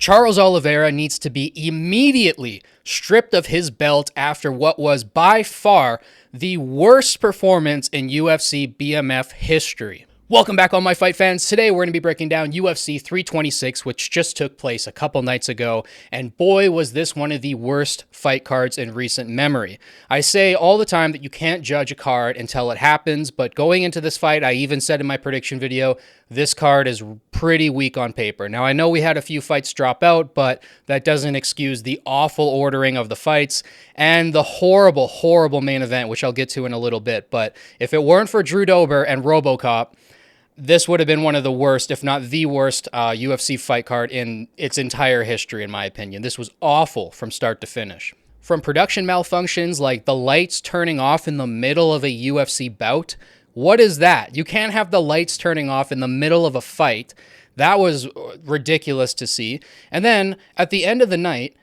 Charles Oliveira needs to be immediately stripped of his belt after what was by far the worst performance in UFC BMF history. Welcome back, all my fight fans. Today we're going to be breaking down UFC 326, which just took place a couple nights ago, and boy was this one of the worst fight cards in recent memory. I say all the time that you can't judge a card until it happens, but going into this fight, I even said in my prediction video, this card is pretty weak on paper. Now, I know we had a few fights drop out, but that doesn't excuse the awful ordering of the fights and the horrible, horrible main event, which I'll get to in a little bit. But if it weren't for Drew Dober and RoboCop, this would have been one of the worst, if not the worst, UFC fight card in its entire history, in my opinion. This was awful from start to finish. From production malfunctions like the lights turning off in the middle of a UFC bout. What is that? You can't have the lights turning off in the middle of a fight. That was ridiculous to see. And then, at the end of the night,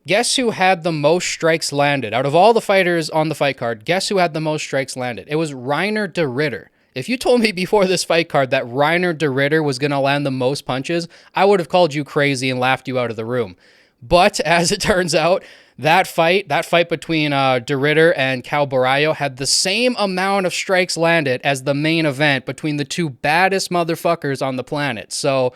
guess who had the most strikes landed? Out of all the fighters on the fight card, guess who had the most strikes landed? It was Reiner de Ridder. If you told me before this fight card that Reiner de Ridder was going to land the most punches, I would have called you crazy and laughed you out of the room. But as it turns out, that fight between de Ridder and Cal Barallo had the same amount of strikes landed as the main event between the two baddest motherfuckers on the planet. So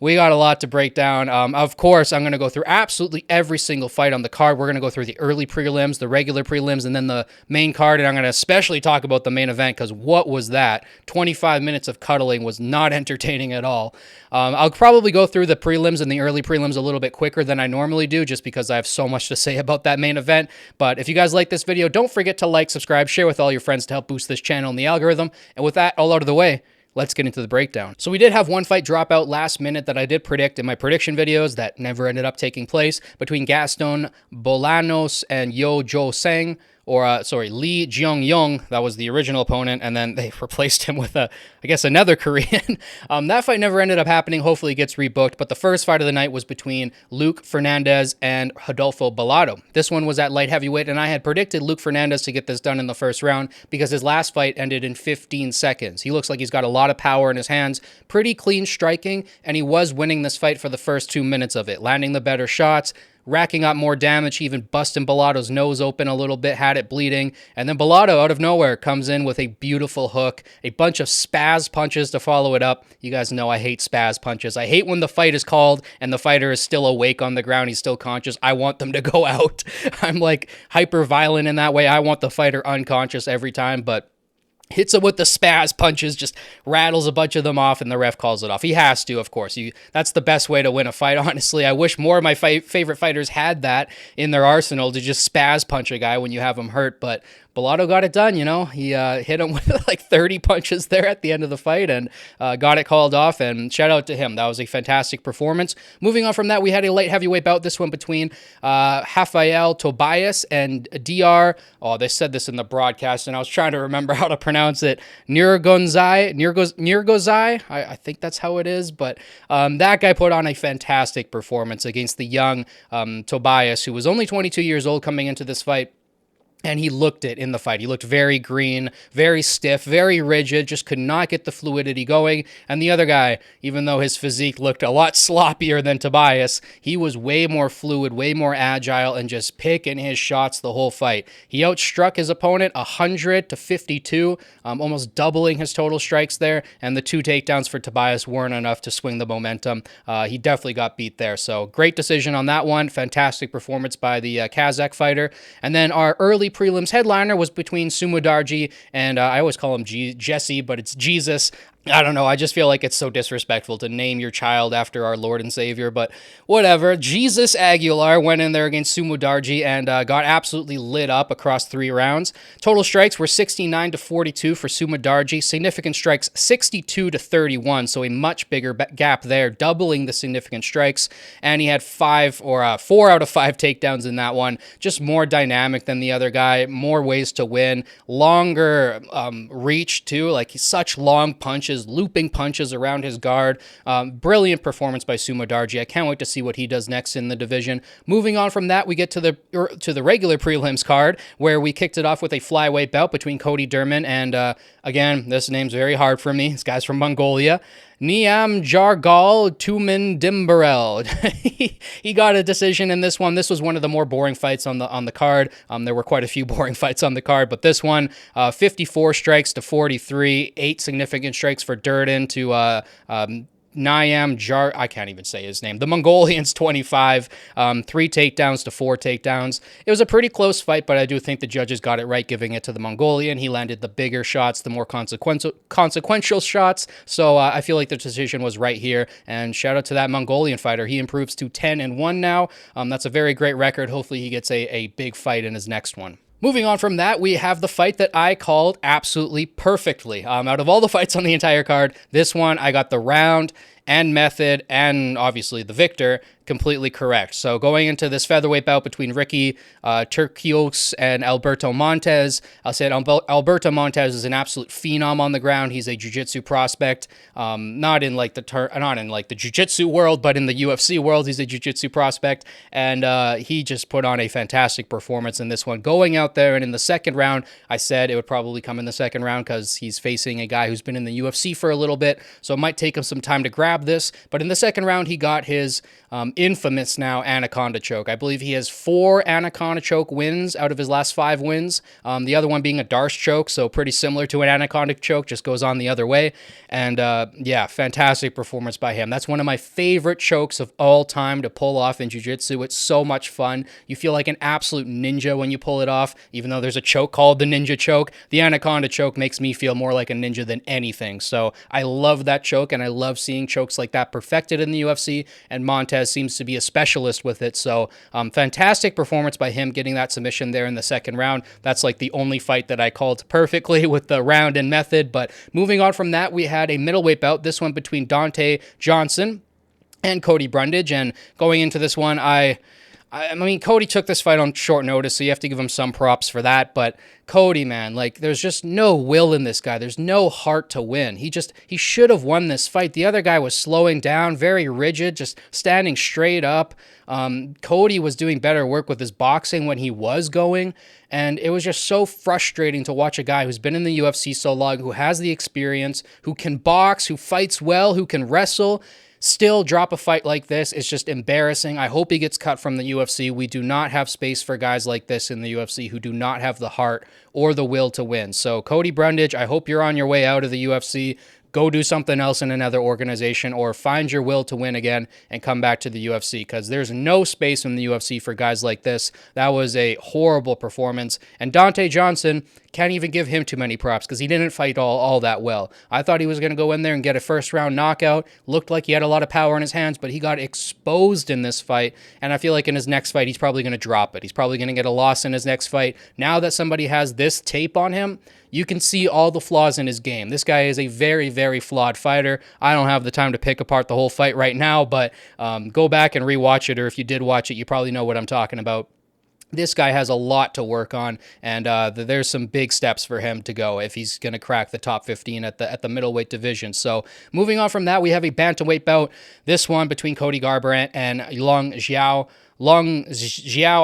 we got a lot to break down. Of course, I'm going to go through absolutely every single fight on the card. We're going to go through the early prelims, the regular prelims, and then the main card. And I'm going to especially talk about the main event because what was that? 25 minutes of cuddling was not entertaining at all. I'll probably go through the prelims and the early prelims a little bit quicker than I normally do just because I have so much to say about that main event. But if you guys like this video, don't forget to like, subscribe, share with all your friends to help boost this channel and the algorithm. And with that all out of the way, let's get into the breakdown. So we did have one fight drop out last minute that I did predict in my prediction videos that never ended up taking place between Gaston Bolanos and Yo Jo Seng, or Lee Jeong-yong. That was the original opponent, and then they replaced him with another Korean. That fight never ended up happening. Hopefully it gets rebooked, but the first fight of the night was between Luke Fernandez and Rodolfo Bellato. This one was at light heavyweight, and I had predicted Luke Fernandez to get this done in the first round because his last fight ended in 15 seconds. He looks like he's got a lot of power in his hands, pretty clean striking, and he was winning this fight for the first 2 minutes of it, landing the better shots, racking up more damage, even busting Bellato's nose open a little bit, had it bleeding. And then Bellato, out of nowhere, comes in with a beautiful hook, a bunch of spaz punches to follow it up. You guys know I hate spaz punches. I hate when the fight is called and the fighter is still awake on the ground. He's still conscious. I want them to go out. I'm like hyper violent in that way. I want the fighter unconscious every time, but hits him with the spaz punches, just rattles a bunch of them off, and the ref calls it off. He has to, of course. That's the best way to win a fight, honestly. I wish more of my favorite fighters had that in their arsenal, to just spaz punch a guy when you have him hurt, but Bellato got it done, you know. He hit him with like 30 punches there at the end of the fight and got it called off, and shout out to him. That was a fantastic performance. Moving on from that, we had a light heavyweight bout, this one between Rafael Tobias and DR. Oh, they said this in the broadcast, and I was trying to remember how to pronounce it. Nurgozai. I think that's how it is, but that guy put on a fantastic performance against the young Tobias, who was only 22 years old coming into this fight. And he looked it in the fight. He looked very green, very stiff, very rigid, just could not get the fluidity going. And the other guy, even though his physique looked a lot sloppier than Tobias, he was way more fluid, way more agile, and just picking his shots the whole fight. He outstruck his opponent 100 to 52, almost doubling his total strikes there. And the 2 takedowns for Tobias weren't enough to swing the momentum. He definitely got beat there. So great decision on that one. Fantastic performance by the Kazakh fighter. And then our early prelims headliner was between Sumudarji and I always call him Jesse, but it's Jesus. I don't know. I just feel like it's so disrespectful to name your child after our Lord and Savior, but whatever. Jesus Aguilar went in there against Sumudarji and got absolutely lit up across 3 rounds. Total strikes were 69 to 42 for Sumudarji. Significant strikes 62 to 31, so a much bigger gap there, doubling the significant strikes. And he had 4 out of 5 takedowns in that one. Just more dynamic than the other guy, more ways to win, longer reach too, like such long punches, looping punches around his guard. Brilliant performance by Sumudarji. I can't wait to see what he does next in the division. Moving on from that, we get to the regular prelims card, where we kicked it off with a flyweight bout between Cody Durman and again, this name's very hard for me. This guy's from Mongolia. Niam Jargal Tumen Dimbarel. He got a decision in this one. This was one of the more boring fights on the card. There were quite a few boring fights on the card, but this one, 54 strikes to 43, 8 significant strikes for Durden to Niam Jar, I can't even say his name. The Mongolian's 25, 3 takedowns to 4 takedowns. It was a pretty close fight, but I do think the judges got it right, giving it to the Mongolian. He landed the bigger shots, the more consequential shots. So I feel like the decision was right here. And shout out to that Mongolian fighter. He improves to 10-1 now. That's a very great record. Hopefully he gets a big fight in his next one. Moving on from that, we have the fight that I called absolutely perfectly. Out of all the fights on the entire card, this one, I got the round and method and obviously the victor completely correct. So going into this featherweight bout between Ricky Turcios and Alberto Montez, I'll say Alberto Montez is an absolute phenom on the ground. He's a jiu-jitsu prospect, not in like the jiu-jitsu world, but in the UFC world, he's a jiu-jitsu prospect, and he just put on a fantastic performance in this one. Going out there and in the second round, I said it would probably come in the second round because he's facing a guy who's been in the UFC for a little bit, so it might take him some time to grab this. But in the second round, he got his infamous now Anaconda choke. I believe he has 4 Anaconda choke wins out of his last 5 wins. The other one being a Darce choke, so pretty similar to an Anaconda choke, just goes on the other way. And yeah, fantastic performance by him. That's one of my favorite chokes of all time to pull off in jiu-jitsu. It's so much fun. You feel like an absolute ninja when you pull it off, even though there's a choke called the ninja choke. The Anaconda choke makes me feel more like a ninja than anything. So I love that choke, and I love seeing chokes like that perfected in the UFC, and Montez seems to be a specialist with it. So fantastic performance by him getting that submission there in the second round. That's like the only fight that I called perfectly with the round and method. But moving on from that, we had a middleweight bout, this one between Dante Johnson and Cody Brundage. And going into this one, I mean, Cody took this fight on short notice, so you have to give him some props for that. But Cody, man, like, there's just no will in this guy. There's no heart to win. He should have won this fight. The other guy was slowing down, very rigid, just standing straight up. Cody was doing better work with his boxing when he was going, and it was just so frustrating to watch a guy who's been in the UFC so long, who has the experience, who can box, who fights well, who can wrestle, still drop a fight like this. Is just embarrassing. I hope he gets cut from the UFC. We do not have space for guys like this in the UFC who do not have the heart or the will to win. So Cody Brundage, I hope you're on your way out of the UFC. Go do something else in another organization, or find your will to win again and come back to the UFC, because there's no space in the UFC for guys like this. That was a horrible performance. And Dante Johnson, can't even give him too many props because he didn't fight all that well. I thought he was going to go in there and get a first-round knockout. Looked like he had a lot of power in his hands, but he got exposed in this fight, and I feel like in his next fight, he's probably going to drop it. He's probably going to get a loss in his next fight. Now that somebody has this tape on him, you can see all the flaws in his game. This guy is a very, very flawed fighter. I don't have the time to pick apart the whole fight right now, but go back and rewatch it, or if you did watch it, you probably know what I'm talking about. This guy has a lot to work on, and there's some big steps for him to go if he's going to crack the top 15 at the middleweight division. So moving on from that, we have a bantamweight bout. This one between Cody Garbrandt and Long Xiao,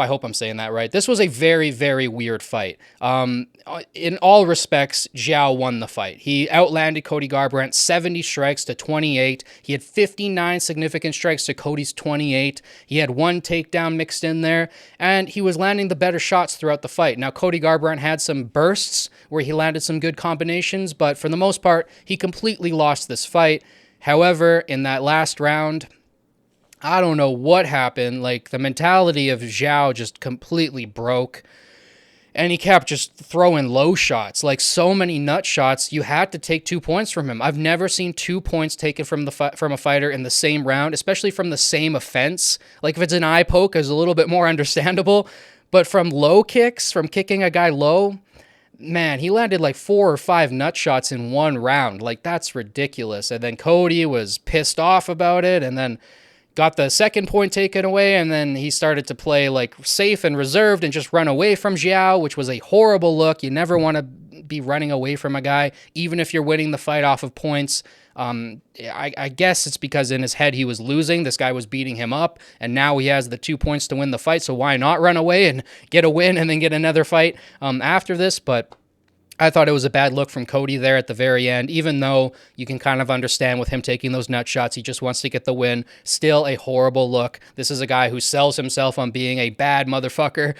I hope I'm saying that right. This was a very, very weird fight. In all respects, Xiao won the fight. He outlanded Cody Garbrandt 70 strikes to 28. He had 59 significant strikes to Cody's 28. He had 1 takedown mixed in there, and he was landing the better shots throughout the fight. Now, Cody Garbrandt had some bursts where he landed some good combinations, but for the most part, he completely lost this fight. However, in that last round, I don't know what happened. Like, the mentality of Xiao just completely broke, and he kept just throwing low shots, like so many nut shots. You had to take 2 points from him. I've never seen 2 points taken from a fighter in the same round, especially from the same offense. Like, if it's an eye poke, it's a little bit more understandable, but from low kicks, from kicking a guy low, man, he landed like 4 or 5 nut shots in one round. Like, that's ridiculous. And then Cody was pissed off about it, and then got the second point taken away, and then he started to play like safe and reserved and just run away from Xiao, which was a horrible look. You never want to be running away from a guy, even if you're winning the fight off of points. I guess it's because in his head he was losing. This guy was beating him up, and now he has the 2 points to win the fight, so why not run away and get a win and then get another fight after this? But I thought it was a bad look from Cody there at the very end, even though you can kind of understand with him taking those nut shots. He just wants to get the win. Still a horrible look. This is a guy who sells himself on being a bad motherfucker.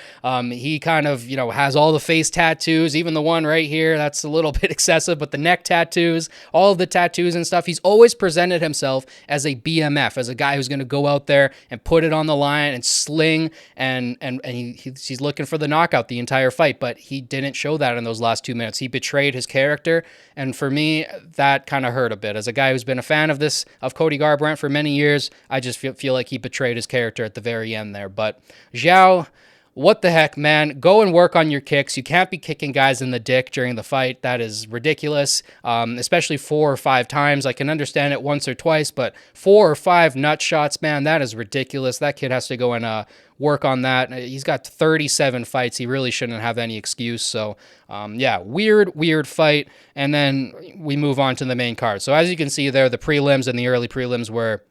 He kind of, has all the face tattoos, even the one right here. That's a little bit excessive, but the neck tattoos, all of the tattoos and stuff. He's always presented himself as a BMF, as a guy who's going to go out there and put it on the line and sling, and he's looking for the knockout the entire fight, but he didn't show that in those last 2 minutes. He betrayed his character, and for me, that kind of hurt a bit. As a guy who's been a fan of Cody Garbrandt for many years, I just feel like he betrayed his character at the very end there. But Zhao, what the heck, man? Go and work on your kicks. You can't be kicking guys in the dick during the fight. That is ridiculous, especially 4 or 5 times. I can understand it once or twice, but 4 or 5 nut shots, man, that is ridiculous. That kid has to go and work on that. He's got 37 fights. He really shouldn't have any excuse. So, yeah, weird fight. And then we move on to the main card. So as you can see there, the prelims and the early prelims were,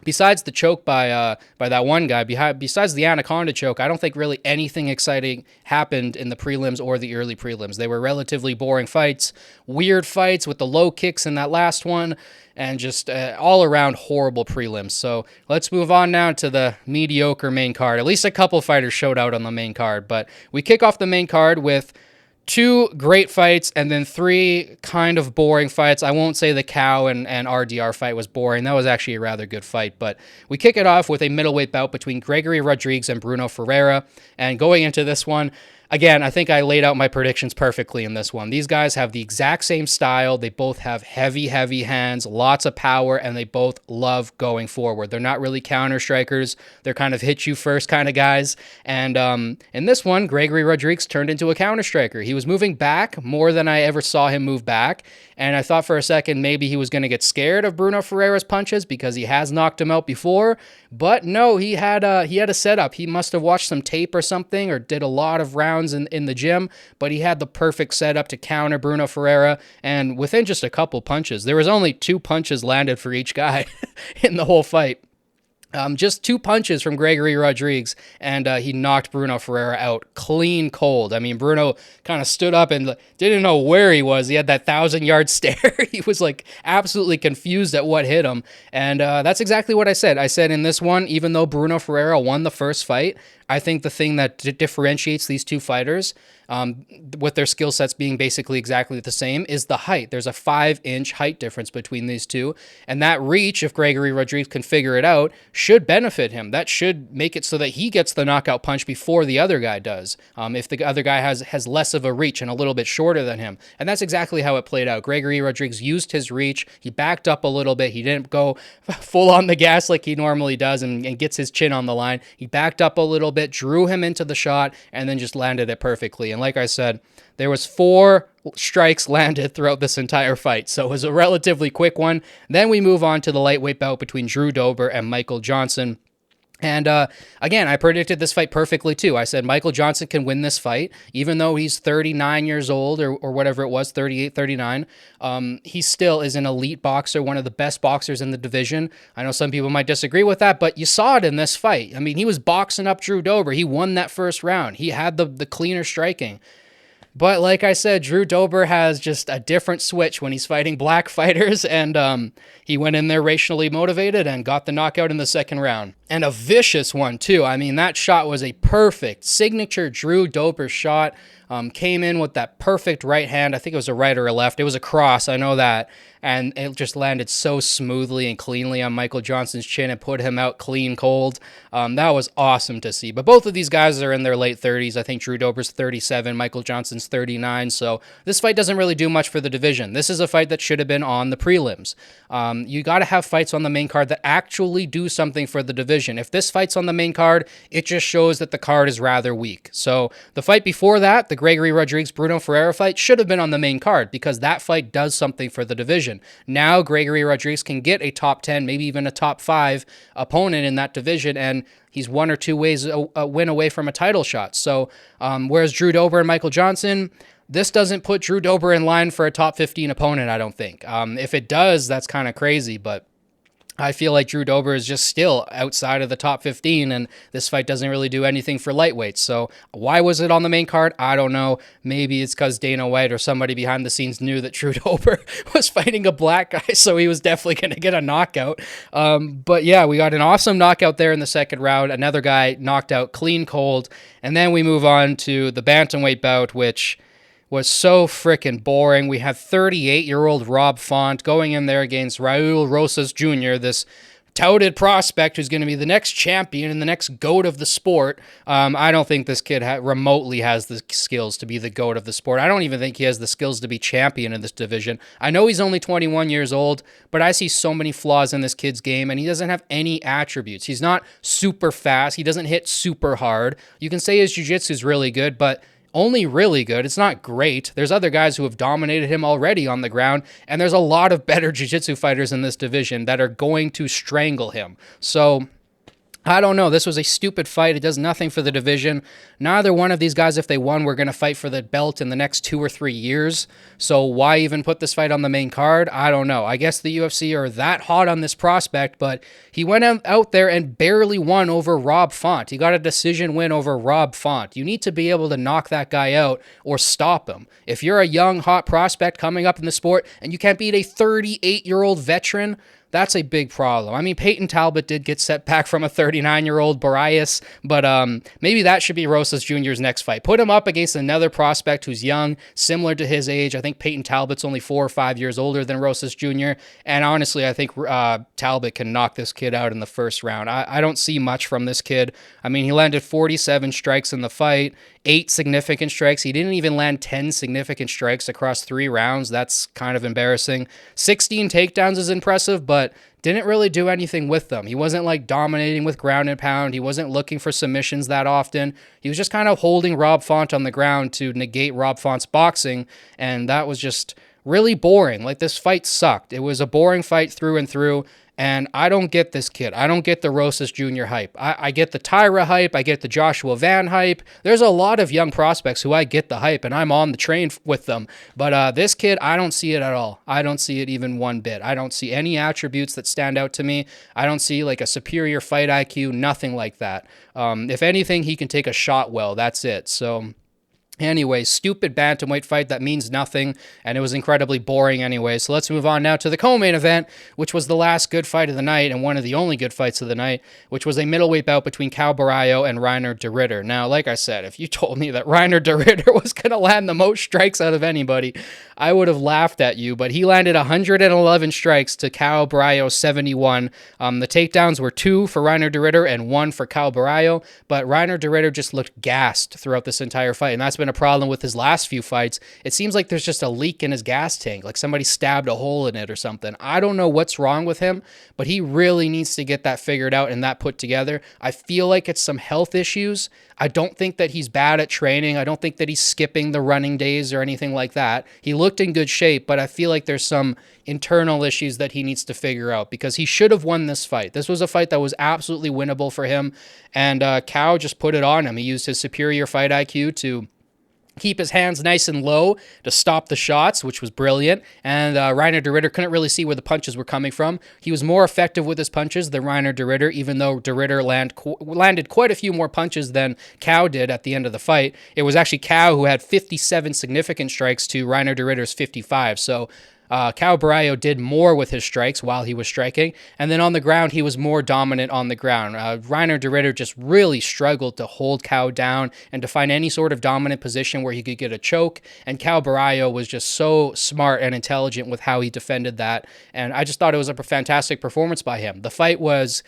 besides the choke by that one guy, besides the Anaconda choke, I don't think really anything exciting happened in the prelims or the early prelims. They were relatively boring fights, weird fights with the low kicks in that last one, and just all around horrible prelims. So let's move on now to the mediocre main card. At least a couple fighters showed out on the main card, but we kick off the main card with 2 great fights and then 3 kind of boring fights. I won't say the Cow and RDR fight was boring. That was actually a rather good fight, but we kick it off with a middleweight bout between Gregory Rodrigues and Bruno Ferreira. And going into this one, again, I think I laid out my predictions perfectly in this one. These guys have the exact same style. They both have heavy hands, lots of power, and they both love going forward. They're not really counter strikers. They're kind of hit you first kind of guys. And in this one, Gregory Rodrigues turned into a counter striker. He was moving back more than I ever saw him move back. And I thought for a second maybe he was going to get scared of Bruno Ferreira's punches because he has knocked him out before. But no, he had a setup. He must have watched some tape or something, or did a lot of rounds in the gym, but he had the perfect setup to counter Bruno Ferreira. And within just a couple punches, there was only 2 punches landed for each guy in the whole fight. Just 2 punches from Gregory Rodrigues, and he knocked Bruno Ferreira out clean cold. I mean, Bruno kind of stood up and didn't know where he was. He had that 1,000-yard stare. He was like absolutely confused at what hit him. And that's exactly what I said. I said in this one, even though Bruno Ferreira won the first fight, I think the thing that differentiates these 2 fighters, with their skill sets being basically exactly the same, is the height. There's a 5-inch height difference between these 2, and that reach, if Gregory Rodrigues can figure it out, should benefit him. That should make it so that he gets the knockout punch before the other guy does, if the other guy has less of a reach and a little bit shorter than him. And that's exactly how it played out. Gregory Rodrigues used his reach. He backed up a little bit. He didn't go full on the gas like he normally does and gets his chin on the line. He backed up a little bit, drew him into the shot, and then just landed it perfectly. And like I said, there was 4 strikes landed throughout this entire fight, so it was a relatively quick one. Then we move on to the lightweight bout between Drew Dober and Michael Johnson. And again, I predicted this fight perfectly too. I said Michael Johnson can win this fight, even though he's 39 years old or whatever it was, 38, 39. He still is an elite boxer, one of the best boxers in the division. I know some people might disagree with that, but you saw it in this fight. I mean, he was boxing up Drew Dober. He won that first round. He had the cleaner striking. But like I said, Drew Dober has just a different switch when he's fighting black fighters, and he went in there racially motivated and got the knockout in the second round. And a vicious one, too. I mean, that shot was a perfect signature Drew Dober shot. Came in with that perfect right hand. I think it was a right or a left. It was a cross, I know that. And it just landed so smoothly and cleanly on Michael Johnson's chin and put him out clean cold. That was awesome to see. But both of these guys are in their late 30s. I think Drew Dober's 37, Michael Johnson's 39. So this fight doesn't really do much for the division. This is a fight that should have been on the prelims. You got to have fights on the main card that actually do something for the division. If this fight's on the main card, it just shows that the card is rather weak. So the fight before that, the Gregory Rodrigues-Bruno Ferreira fight, should have been on the main card because that fight does something for the division. Now Gregory Rodrigues can get a top 10, maybe even a top 5 opponent in that division, and he's 1 or 2 ways a win away from a title shot. So whereas Drew Dober and Michael Johnson, this doesn't put Drew Dober in line for a top 15 opponent, I don't think. If it does, that's kind of crazy, but I feel like Drew Dober is just still outside of the top 15, and this fight doesn't really do anything for lightweights. So why was it on the main card? I don't know. Maybe it's because Dana White or somebody behind the scenes knew that Drew Dober was fighting a black guy, so he was definitely going to get a knockout. But yeah, we got an awesome knockout there in the second round. Another guy knocked out clean cold, and then we move on to the bantamweight bout, which was so freaking boring. We had 38-year-old Rob Font going in there against Raul Rosas Jr., this touted prospect who's going to be the next champion and the next GOAT of the sport. I don't think this kid remotely has the skills to be the GOAT of the sport. I don't even think he has the skills to be champion in this division. I know he's only 21 years old, but I see so many flaws in this kid's game, and he doesn't have any attributes. He's not super fast. He doesn't hit super hard. You can say his jiu-jitsu is really good, but only really good. It's not great. There's other guys who have dominated him already on the ground, and there's a lot of better jiu-jitsu fighters in this division that are going to strangle him. So I don't know. This was a stupid fight. It does nothing for the division. Neither one of these guys, if they won, were going to fight for the belt in the next 2 or 3 years. So why even put this fight on the main card? I don't know. I guess the UFC are that hot on this prospect, but he went out there and barely won over Rob Font. He got a decision win over Rob Font. You need to be able to knock that guy out or stop him. If you're a young, hot prospect coming up in the sport and you can't beat a 38-year-old veteran, that's a big problem. I mean, Peyton Talbot did get set back from a 39-year-old Barrios, but maybe that should be Rosas Jr.'s next fight. Put him up against another prospect who's young, similar to his age. I think Peyton Talbot's only 4 or 5 years older than Rosas Jr., and honestly, I think Talbot can knock this kid out in the first round. I don't see much from this kid. I mean, he landed 47 strikes in the fight, 8 significant strikes. He didn't even land 10 significant strikes across 3 rounds. That's kind of embarrassing. 16 takedowns is impressive, but didn't really do anything with them. He wasn't like dominating with ground and pound. He wasn't looking for submissions that often. He was just kind of holding Rob Font on the ground to negate Rob Font's boxing, and that was just really boring. Like, this fight sucked. It was a boring fight through and through. And I don't get this kid. I don't get the Rosas Jr. hype. I get the Tyra hype. I get the Joshua Van hype. There's a lot of young prospects who I get the hype, and I'm on the train with them. But this kid, I don't see it at all. I don't see it even one bit. I don't see any attributes that stand out to me. I don't see like a superior fight IQ, nothing like that. If anything, he can take a shot well. That's it. So anyway, stupid bantamweight fight that means nothing, and it was incredibly boring anyway. So let's move on now to the co-main event, which was the last good fight of the night and one of the only good fights of the night, which was a middleweight bout between Cal Barallo and Reiner de Ridder. Now, like I said, if you told me that Reiner de Ridder was going to land the most strikes out of anybody, I would have laughed at you, but he landed 111 strikes to Cal Barallo's 71. The takedowns were 2 for Reiner de Ridder and 1 for Cal Barallo, but Reiner de Ridder just looked gassed throughout this entire fight, and that's been a problem with his last few fights. It seems like there's just a leak in his gas tank, like somebody stabbed a hole in it or something. I don't know what's wrong with him, but he really needs to get that figured out and that put together. I feel like it's some health issues. I don't think that he's bad at training. I don't think that he's skipping the running days or anything like that. He looked in good shape, but I feel like there's some internal issues that he needs to figure out, because he should have won this fight. This was a fight that was absolutely winnable for him, and Cal just put it on him. He used his superior fight IQ to keep his hands nice and low to stop the shots, which was brilliant. And Reiner de Ridder couldn't really see where the punches were coming from. He was more effective with his punches than Reiner de Ridder, even though de Ridder landed quite a few more punches than Cow did at the end of the fight. It was actually Cow who had 57 significant strikes to Reiner de Ridder's 55. So Cal Barallo did more with his strikes while he was striking, and then on the ground, he was more dominant on the ground. Reiner de Ridder just really struggled to hold Cal down and to find any sort of dominant position where he could get a choke, and Cal Barallo was just so smart and intelligent with how he defended that, and I just thought it was a fantastic performance by him. The fight was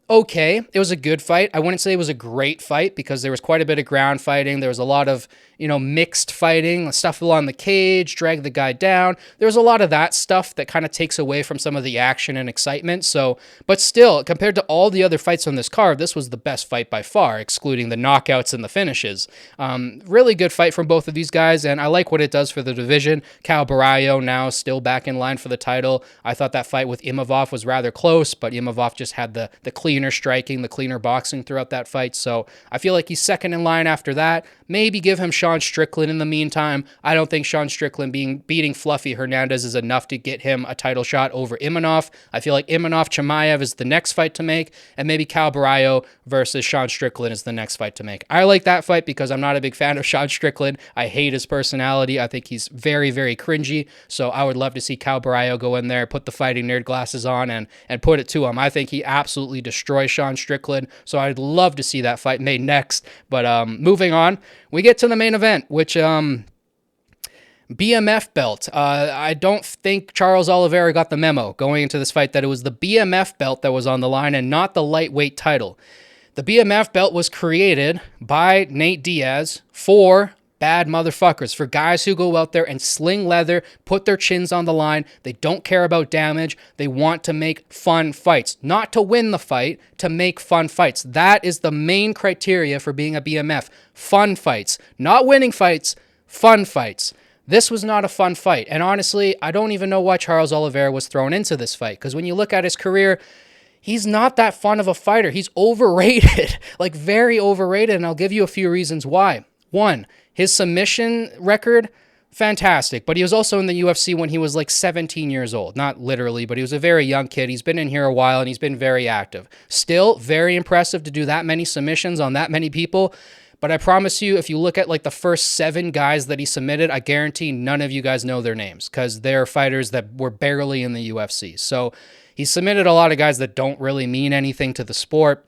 okay. It was a good fight. I wouldn't say it was a great fight because there was quite a bit of ground fighting. There was a lot of, mixed fighting, stuff along the cage, drag the guy down. There was a lot of that stuff that kind of takes away from some of the action and excitement. So, but still, compared to all the other fights on this card, this was the best fight by far, excluding the knockouts and the finishes. Really good fight from both of these guys, and I like what it does for the division. Cal Barallo now still back in line for the title. I thought that fight with Imavov was rather close, but Imavov just had the clean cleaner striking, the cleaner boxing throughout that fight. So I feel like he's second in line after that. Maybe give him Sean Strickland in the meantime. I don't think Sean Strickland beating Fluffy Hernandez is enough to get him a title shot over Imanov. I feel like Imanov-Chimaev is the next fight to make, and maybe Cal Barrio versus Sean Strickland is the next fight to make. I like that fight because I'm not a big fan of Sean Strickland. I hate his personality. I think he's very, very cringy. So I would love to see Cal Barrio go in there, put the fighting nerd glasses on, and put it to him. I think he absolutely destroys Sean Strickland. So I'd love to see that fight made next. But moving on, we get to the main event, which BMF belt. I don't think Charles Oliveira got the memo going into this fight that it was the BMF belt that was on the line and not the lightweight title. The BMF belt was created by Nate Diaz for bad motherfuckers, for guys who go out there and sling leather, put their chins on the line. They don't care about damage. They want to make fun fights. Not to win the fight, to make fun fights. That is the main criteria for being a BMF. Fun fights. Not winning fights, fun fights. This was not a fun fight. And honestly, I don't even know why Charles Oliveira was thrown into this fight. Because when you look at his career, he's not that fun of a fighter. He's overrated. Like, very overrated. And I'll give you a few reasons why. One, his submission record, fantastic. But he was also in the UFC when he was like 17 years old. Not literally, but he was a very young kid. He's been in here a while and he's been very active. Still, very impressive to do that many submissions on that many people. But I promise you, if you look at like the first 7 guys that he submitted, I guarantee none of you guys know their names because they're fighters that were barely in the UFC. So he submitted a lot of guys that don't really mean anything to the sport.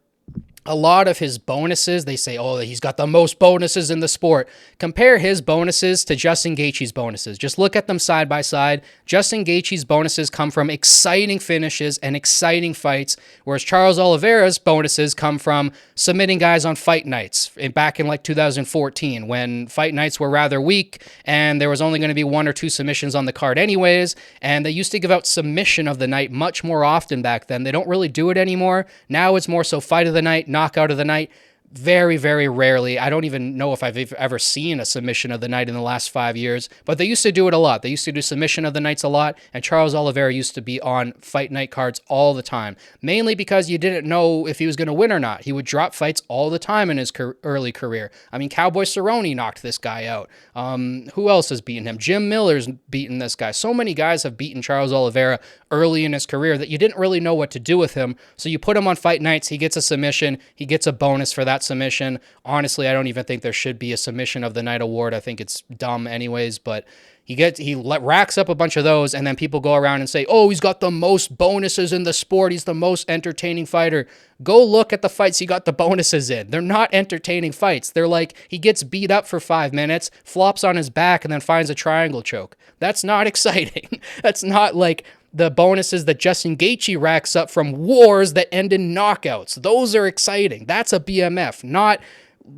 A lot of his bonuses, they say, oh, he's got the most bonuses in the sport. Compare his bonuses to Justin Gaethje's bonuses. Just look at them side by side. Justin Gaethje's bonuses come from exciting finishes and exciting fights, whereas Charles Oliveira's bonuses come from submitting guys on fight nights back in like 2014 when fight nights were rather weak and there was only going to be 1 or 2 submissions on the card anyways, and they used to give out submission of the night much more often back then. They don't really do it anymore. Now it's more so fight of the night, knockout of the night. Very, very rarely. I don't even know if I've ever seen a submission of the night in the last 5 years, but they used to do it a lot. They used to do submission of the nights a lot, and Charles Oliveira used to be on fight night cards all the time, mainly because you didn't know if he was going to win or not. He would drop fights all the time in his early career. I mean, Cowboy Cerrone knocked this guy out. Who else has beaten him? Jim Miller's beaten this guy. So many guys have beaten Charles Oliveira early in his career that you didn't really know what to do with him, so you put him on fight nights, he gets a submission, he gets a bonus for that submission. Honestly, I don't even think there should be a submission of the night award. I think it's dumb anyways, but he racks up a bunch of those, and then people go around and say, oh, he's got the most bonuses in the sport. He's the most entertaining fighter. Go look at the fights he got the bonuses in. They're not entertaining fights. They're like, he gets beat up for 5 minutes, flops on his back, and then finds a triangle choke. That's not exciting. That's not like the bonuses that Justin Gaethje racks up from wars that end in knockouts. Those are exciting. That's a BMF, not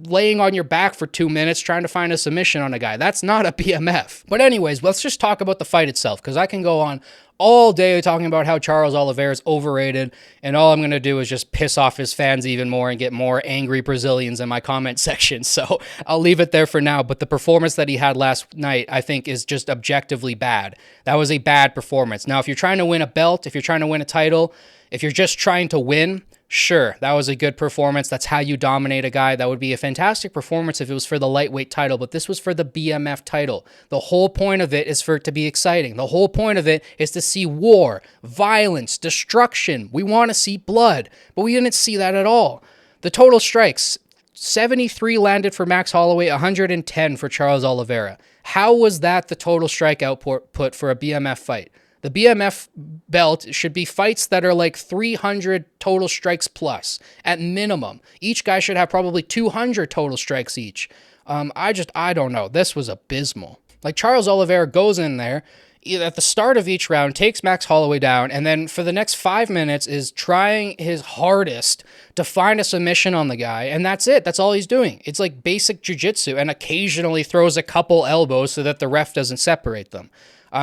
laying on your back for 2 minutes trying to find a submission on a guy. That's not a BMF. But anyways, let's just talk about the fight itself, because I can go on all day talking about how Charles Oliveira is overrated, and all I'm going to do is just piss off his fans even more and get more angry Brazilians in my comment section. So I'll leave it there for now. But the performance that he had last night, I think, is just objectively bad. That was a bad performance. Now, if you're trying to win a belt, if you're trying to win a title, if you're just trying to win, sure, that was a good performance. That's how you dominate a guy. That would be a fantastic performance if it was for the lightweight title, but this was for the BMF title. The whole point of it is for it to be exciting. The whole point of it is to see war, violence, destruction. We want to see blood, but we didn't see that at all. The total strikes, 73 landed for Max Holloway, 110 for Charles Oliveira. How was that the total strike output for a BMF fight? The BMF belt should be fights that are like 300 total strikes plus at minimum. Each guy should have probably 200 total strikes each. I don't know. This was abysmal. Like, Charles Oliveira goes in there at the start of each round, takes Max Holloway down, and then for the next 5 minutes is trying his hardest to find a submission on the guy, and that's it. That's all he's doing. It's like basic jiu-jitsu, and occasionally throws a couple elbows so that the ref doesn't separate them.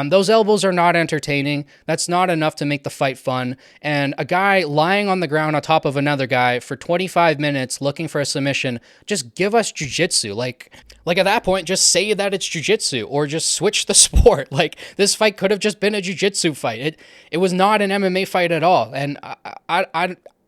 Those elbows are not entertaining. That's not enough to make the fight fun. And a guy lying on the ground on top of another guy for 25 minutes looking for a submission, just give us jiu-jitsu. Like at that point, just say that it's jiu-jitsu or just switch the sport. Like, this fight could have just been a jiu-jitsu fight. It was not an MMA fight at all. And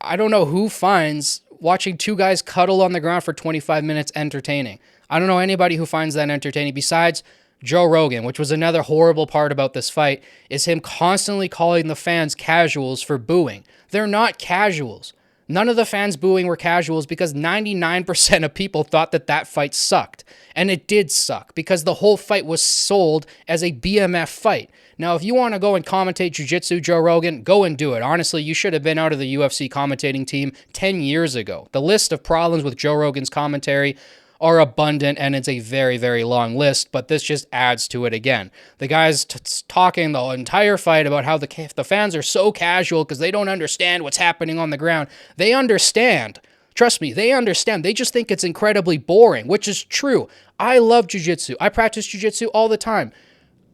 I don't know who finds watching two guys cuddle on the ground for 25 minutes entertaining. I don't know anybody who finds that entertaining besides Joe Rogan, which was another horrible part about this fight, is him constantly calling the fans casuals for booing. They're not casuals. None of the fans booing were casuals because 99% of people thought that that fight sucked. And it did suck because the whole fight was sold as a BMF fight. Now, if you want to go and commentate jiu-jitsu, Joe Rogan, go and do it. Honestly, you should have been out of the UFC commentating team 10 years ago. The list of problems with Joe Rogan's commentary are abundant, and it's a very, very long list, but this just adds to it again. The guy's talking the entire fight about how the fans are so casual because they don't understand what's happening on the ground. They understand. Trust me, they understand. They just think it's incredibly boring, which is true. I love jiu-jitsu. I practice jiu-jitsu all the time.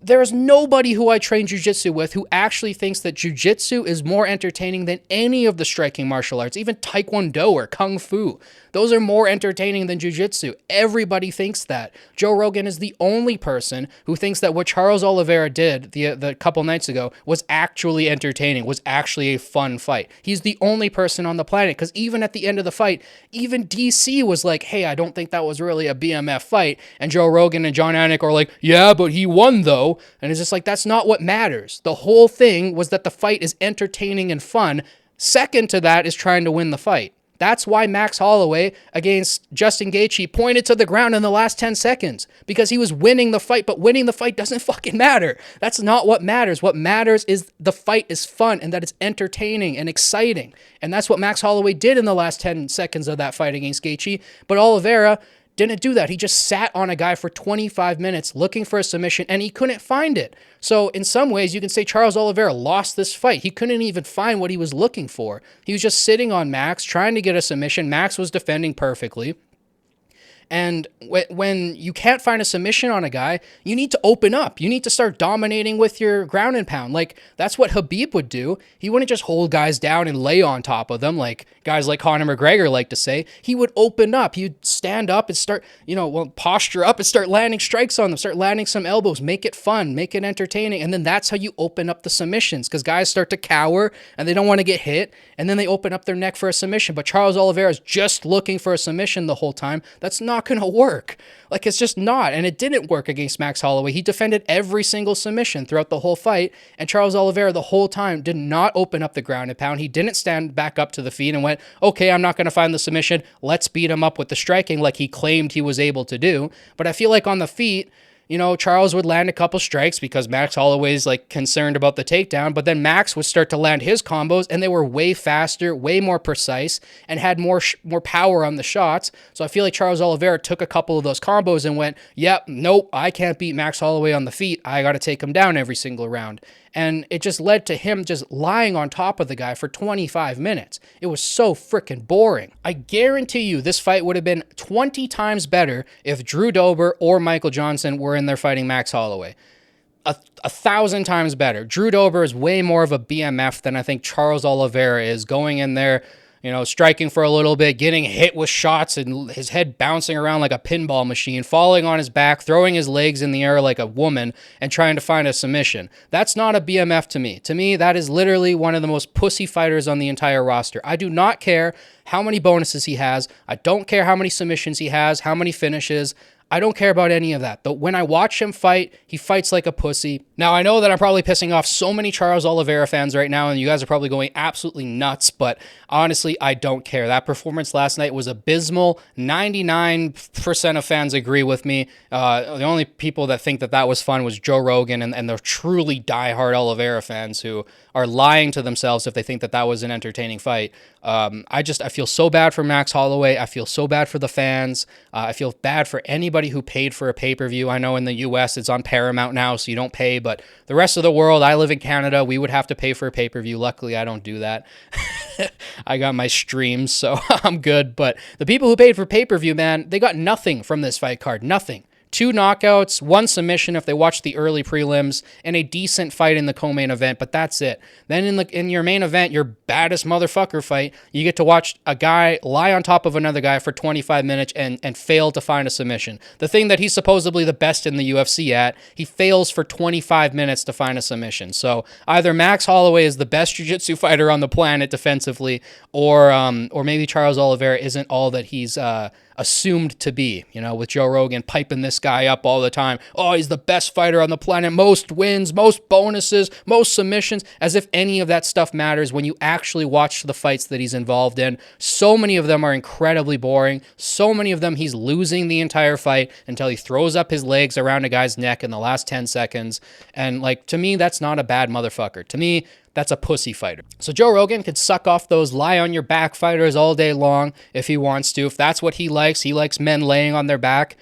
There is nobody who I train jiu-jitsu with who actually thinks that jiu-jitsu is more entertaining than any of the striking martial arts, even taekwondo or kung fu. Those are more entertaining than jiu-jitsu. Everybody thinks that. Joe Rogan is the only person who thinks that what Charles Oliveira did the couple nights ago was actually entertaining, was actually a fun fight. He's the only person on the planet, because even at the end of the fight, even DC was like, hey, I don't think that was really a BMF fight. And Joe Rogan and John Anik are like, yeah, but he won though. And it's just like, that's not what matters. The whole thing was that the fight is entertaining and fun. Second to that is trying to win the fight. That's why Max Holloway against Justin Gaethje pointed to the ground in the last 10 seconds, because he was winning the fight, but winning the fight doesn't fucking matter. That's not what matters. What matters is the fight is fun and that it's entertaining and exciting. And that's what Max Holloway did in the last 10 seconds of that fight against Gaethje. But Oliveira didn't do that. He just sat on a guy for 25 minutes looking for a submission, and he couldn't find it. So in some ways, you can say Charles Oliveira lost this fight. He couldn't even find what he was looking for. He was just sitting on Max, trying to get a submission. Max was defending perfectly. And when you can't find a submission on a guy, you need to open up. You need to start dominating with your ground and pound. Like, that's what Khabib would do. He wouldn't just hold guys down and lay on top of them like guys like Conor McGregor like to say. He would open up. He'd stand up and start, posture up and start landing strikes on them, start landing some elbows, make it fun, make it entertaining. And then that's how you open up the submissions, because guys start to cower and they don't want to get hit. And then they open up their neck for a submission. But Charles Oliveira is just looking for a submission the whole time. That's not going to work. Like, it's just not. And it didn't work against Max Holloway. He defended every single submission throughout the whole fight. And Charles Oliveira the whole time did not open up the ground and pound. He didn't stand back up to the feet and went, okay, I'm not going to find the submission. Let's beat him up with the striking like he claimed he was able to do. But I feel like on the feet, Charles would land a couple strikes because Max Holloway's concerned about the takedown, but then Max would start to land his combos, and they were way faster, way more precise, and had more power on the shots. So I feel like Charles Oliveira took a couple of those combos and went, yep, nope, I can't beat Max Holloway on the feet. I got to take him down every single round. And it just led to him just lying on top of the guy for 25 minutes. It was so freaking boring. I guarantee you this fight would have been 20 times better if Drew Dober or Michael Johnson were in there fighting Max Holloway. A 1,000 times better. Drew Dober is way more of a BMF than I think Charles Oliveira is, going in there, striking for a little bit, getting hit with shots and his head bouncing around like a pinball machine, falling on his back, throwing his legs in the air like a woman, and trying to find a submission. That's not a BMF to me. To me, that is literally one of the most pussy fighters on the entire roster. I do not care how many bonuses he has. I don't care how many submissions he has, how many finishes. I don't care about any of that. But when I watch him fight, he fights like a pussy. Now, I know that I'm probably pissing off so many Charles Oliveira fans right now, and you guys are probably going absolutely nuts, but honestly, I don't care. That performance last night was abysmal. 99% of fans agree with me. The only people that think that was fun was Joe Rogan and the truly diehard Oliveira fans who are lying to themselves if they think that was an entertaining fight. I feel so bad for Max Holloway. I feel so bad for the fans. I feel bad for anybody who paid for a pay-per-view. I know in the US it's on Paramount now, so you don't pay, but the rest of the world, I live in Canada, we would have to pay for a pay-per-view. Luckily, I don't do that. I got my streams, so I'm good. But the people who paid for pay-per-view, man, they got nothing from this fight card. Nothing. 2 knockouts, 1 submission if they watch the early prelims, and a decent fight in the co-main event, but that's it. Then in your main event, your baddest motherfucker fight, you get to watch a guy lie on top of another guy for 25 minutes and fail to find a submission. The thing that he's supposedly the best in the UFC at, he fails for 25 minutes to find a submission. So either Max Holloway is the best jiu-jitsu fighter on the planet defensively, or maybe Charles Oliveira isn't all that he's assumed to be, with Joe Rogan piping this guy up all the time. Oh, he's the best fighter on the planet, most wins, most bonuses, most submissions, as if any of that stuff matters when you actually watch the fights that he's involved in. So many of them are incredibly boring. So many of them he's losing the entire fight until he throws up his legs around a guy's neck in the last 10 seconds. And to me, that's not a bad motherfucker. To me, that's a pussy fighter. So Joe Rogan could suck off those lie-on-your-back fighters all day long if he wants to. If that's what he likes men laying on their back.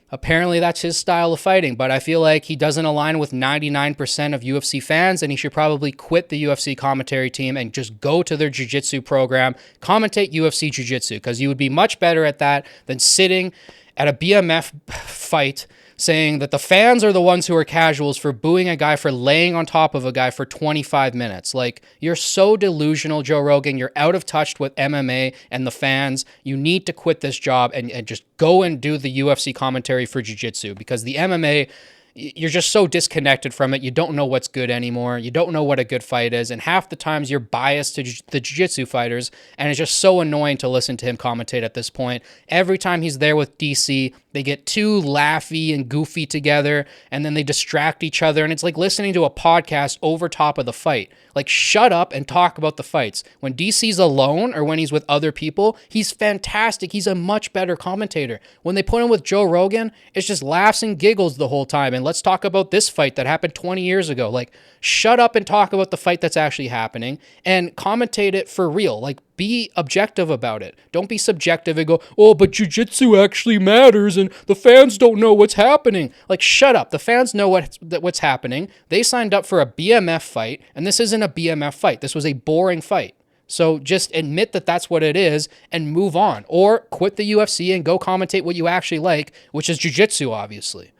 Apparently that's his style of fighting, but I feel like he doesn't align with 99% of UFC fans, and he should probably quit the UFC commentary team and just go to their jiu-jitsu program, commentate UFC jiu-jitsu, because you would be much better at that than sitting at a BMF fight saying that the fans are the ones who are casuals for booing a guy for laying on top of a guy for 25 minutes. You're so delusional, Joe Rogan. You're out of touch with MMA and the fans. You need to quit this job and just go and do the UFC commentary for jiu-jitsu, because the MMA, you're just so disconnected from it. You don't know what's good anymore. You don't know what a good fight is. And half the times you're biased to the jiu-jitsu fighters. And it's just so annoying to listen to him commentate at this point. Every time he's there with DC, they get too laughy and goofy together, and then they distract each other. And it's like listening to a podcast over top of the fight. Shut up and talk about the fights. When DC's alone or when he's with other people, he's fantastic. He's a much better commentator. When they put him with Joe Rogan, it's just laughs and giggles the whole time. And let's talk about this fight that happened 20 years ago. Shut up and talk about the fight that's actually happening and commentate it for real. Be objective about it. Don't be subjective and go, oh, but jiu-jitsu actually matters and the fans don't know what's happening. Shut up. The fans know what's happening. They signed up for a BMF fight, and this isn't a BMF fight. This was a boring fight. So just admit that that's what it is and move on. Or quit the UFC and go commentate what you actually like, which is jiu-jitsu, obviously.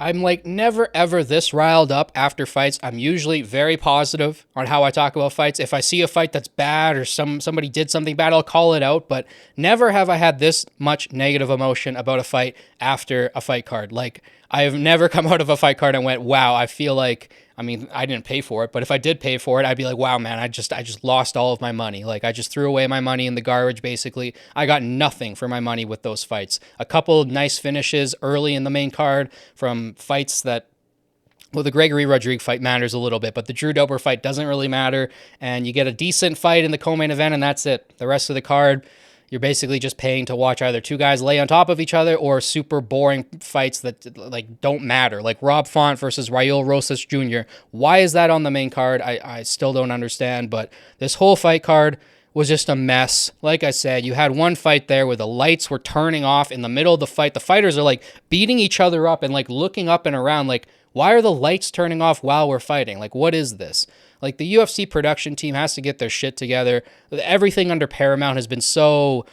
I'm never ever this riled up after fights. I'm usually very positive on how I talk about fights. If I see a fight that's bad or somebody did something bad, I'll call it out. But never have I had this much negative emotion about a fight after a fight card. I've never come out of a fight card and went, wow, I feel like, I didn't pay for it, but if I did pay for it, I'd be like, wow, man, I just lost all of my money. I just threw away my money in the garbage, basically. I got nothing for my money with those fights. A couple nice finishes early in the main card from fights that, well, the Gregory Rodriguez fight matters a little bit, but the Drew Dober fight doesn't really matter, and you get a decent fight in the co-main event, and that's it. The rest of the card, you're basically just paying to watch either two guys lay on top of each other or super boring fights that don't matter. Rob Font versus Raul Rosas Jr. Why is that on the main card? I still don't understand, but this whole fight card was just a mess. Like I said, you had one fight there where the lights were turning off in the middle of the fight. The fighters are beating each other up and looking up and around why are the lights turning off while we're fighting? What is this? The UFC production team has to get their shit together. Everything under Paramount has been so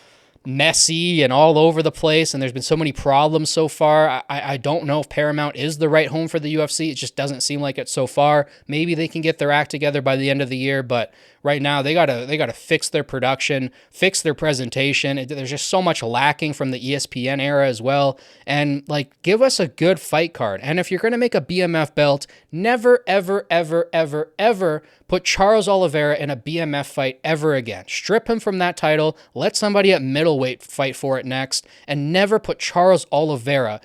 messy and all over the place, and there's been so many problems so far. I don't know if Paramount is the right home for the UFC. It just doesn't seem like it so far. Maybe they can get their act together by the end of the year, but right now they gotta fix their production, fix their presentation. There's just so much lacking from the ESPN era as well. And give us a good fight card. And if you're gonna make a BMF belt, never, ever, ever, ever, ever put Charles Oliveira in a BMF fight ever again. Strip him from that title. Let somebody at middleweight fight for it next. And never put Charles Oliveira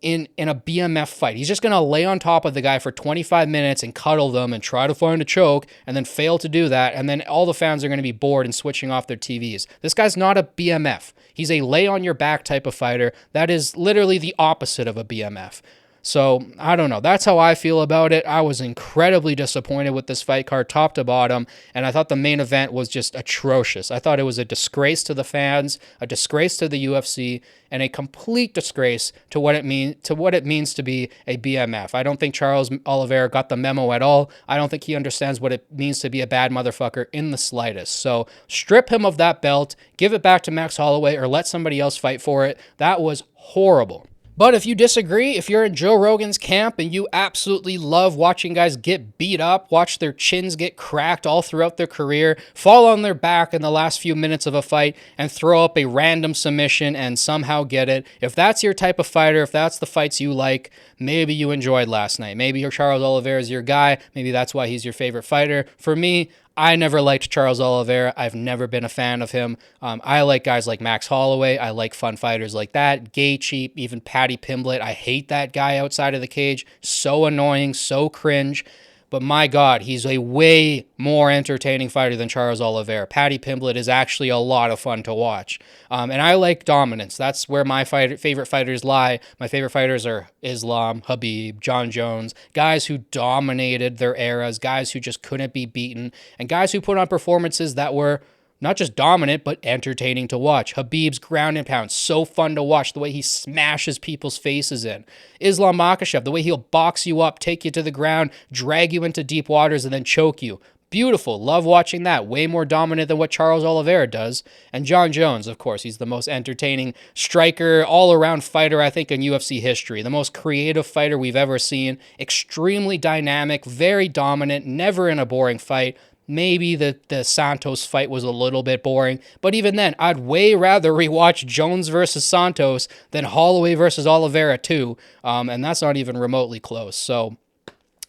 in a BMF fight. He's just going to lay on top of the guy for 25 minutes and cuddle them and try to find a choke and then fail to do that. And then all the fans are going to be bored and switching off their TVs. This guy's not a BMF. He's a lay on your back type of fighter. That is literally the opposite of a BMF. So, I don't know. That's how I feel about it. I was incredibly disappointed with this fight card, top to bottom, and I thought the main event was just atrocious. I thought it was a disgrace to the fans, a disgrace to the UFC, and a complete disgrace to what it means to be a BMF. I don't think Charles Oliveira got the memo at all. I don't think he understands what it means to be a bad motherfucker in the slightest. So, strip him of that belt, give it back to Max Holloway, or let somebody else fight for it. That was horrible. But if you disagree, if you're in Joe Rogan's camp and you absolutely love watching guys get beat up, watch their chins get cracked all throughout their career, fall on their back in the last few minutes of a fight, and throw up a random submission and somehow get it, if that's your type of fighter, if that's the fights you like, maybe you enjoyed last night. Maybe Charles Oliveira is your guy. Maybe that's why he's your favorite fighter. For me, I never liked Charles Oliveira. I've never been a fan of him. I like guys like Max Holloway. I like fun fighters like that. Gaethje, even Paddy Pimblett. I hate that guy outside of the cage. So annoying, so cringe. But my God, he's a way more entertaining fighter than Charles Oliveira. Paddy Pimblett is actually a lot of fun to watch. And I like dominance. That's where my favorite fighters lie. My favorite fighters are Islam, Khabib, John Jones, guys who dominated their eras, guys who just couldn't be beaten, and guys who put on performances that were not just dominant, but entertaining to watch. Khabib's ground and pound, so fun to watch, the way he smashes people's faces in. Islam Makhachev, the way he'll box you up, take you to the ground, drag you into deep waters, and then choke you. Beautiful. Love watching that. Way more dominant than what Charles Oliveira does. And John Jones, of course, he's the most entertaining striker, all-around fighter, I think, in UFC history. The most creative fighter we've ever seen. Extremely dynamic, very dominant, never in a boring fight. Maybe the Santos fight was a little bit boring, but even then, I'd way rather rewatch Jones versus Santos than Holloway versus Oliveira too, and that's not even remotely close. So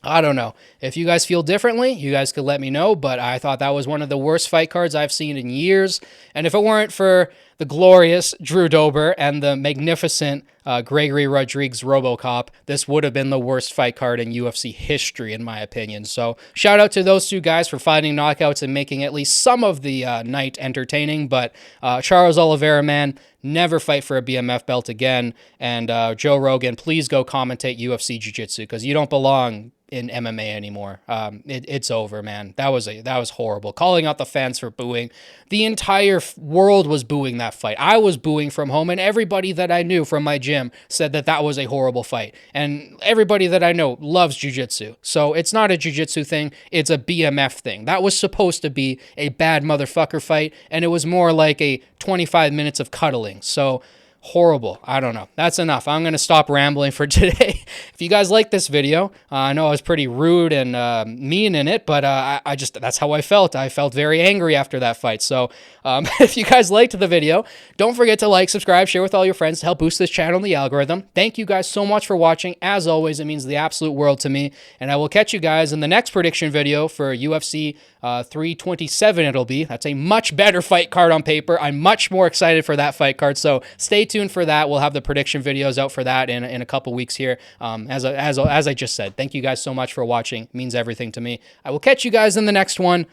I don't know. If you guys feel differently, you guys could let me know, but I thought that was one of the worst fight cards I've seen in years, and if it weren't for the glorious Drew Dober and the magnificent Gregory Rodriguez RoboCop, this would have been the worst fight card in UFC history, in my opinion. So shout out to those two guys for finding knockouts and making at least some of the night entertaining. But Charles Oliveira, man, never fight for a BMF belt again. And Joe Rogan, please go commentate UFC Jiu-Jitsu because you don't belong in MMA anymore. It's over, man. That was horrible. Calling out the fans for booing. The entire world was booing that fight. I was booing from home, and everybody that I knew from my gym said that was a horrible fight. And everybody that I know loves jiu-jitsu. So it's not a jiu-jitsu thing, it's a BMF thing. That was supposed to be a bad motherfucker fight, and it was more like a 25 minutes of cuddling. So horrible. I don't know. That's enough. I'm going to stop rambling for today. If you guys like this video, I know I was pretty rude and mean in it, but I just, that's how I felt. I felt very angry after that fight. So if you guys liked the video, don't forget to like, subscribe, share with all your friends to help boost this channel and the algorithm. Thank you guys so much for watching. As always, it means the absolute world to me. And I will catch you guys in the next prediction video for UFC 327 it'll be. That's a much better fight card on paper. I'm much more excited for that fight card. So stay tuned for that. We'll have the prediction videos out for that in a couple weeks here. As I just said, thank you guys so much for watching. It means everything to me. I will catch you guys in the next one.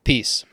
Peace.